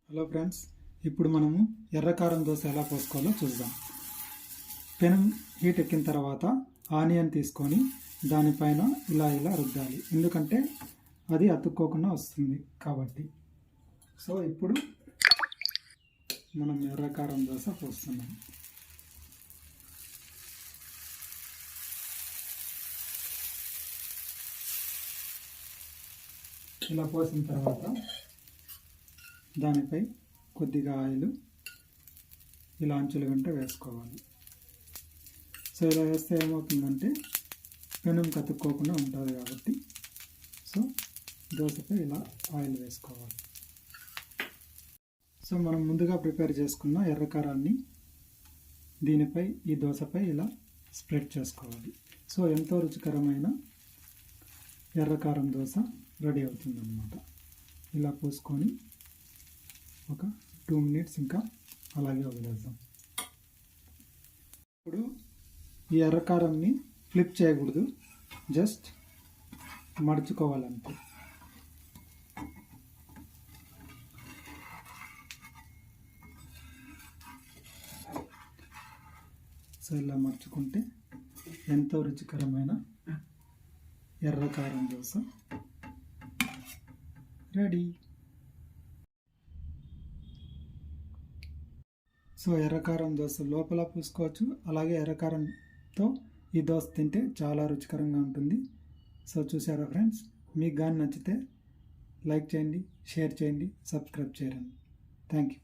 Hello friends, ఇప్పుడు మనము ఎర్రకారం దోశ ఎలా పోసుకోవాలో చూద్దాం. పెనం హీట్ ఎక్కిన తర్వాత ఆనియన్ తీసుకొని దానిపైన ఇలా రుద్దాలి, ఎందుకంటే అది అతుక్కోకుండా వస్తుంది కాబట్టి. సో ఇప్పుడు మనం ఎర్రకారం దోశ పోస్తున్నాం. ఇలా పోసిన తర్వాత దానిపై కొద్దిగా ఆయిల్ ఇలా అంచుల వెంట వేసుకోవాలి. సో ఇలా వేస్తే ఏమవుతుందంటే పెనం కతుక్కోకుండా ఉంటుంది కాబట్టి. సో దోశపై ఇలా ఆయిల్ వేసుకోవాలి. సో మనం ముందుగా ప్రిపేర్ చేసుకున్న ఎర్రకారాన్ని దీనిపై ఈ దోశపై ఇలా స్ప్రెడ్ చేసుకోవాలి. సో ఎంతో రుచికరమైన ఎర్రకారం దోశ రెడీ అవుతుందన్నమాట. ఇలా పోసుకొని ఒక 2 minutes ఇంకా అలాగే వదిలేద్దాం. ఇప్పుడు ఈ ఎర్రకారంని ఫ్లిప్ చేయకూడదు, జస్ట్ మడుచుకోవాలంతే. సో ఇలా మడుచుకుంటే ఎంతో రుచికరమైన ఎర్రకారం దోశ రెడీ. సో ఎర్రకారం దోశ లోపల పూసుకోవచ్చు, అలాగే ఎర్రకారంతో ఈ దోశ తింటే చాలా రుచికరంగా ఉంటుంది. సో చూసారా ఫ్రెండ్స్, మీకు కానీ నచ్చితే లైక్ చేయండి, షేర్ చేయండి, సబ్స్క్రైబ్ చేయండి. Thank you.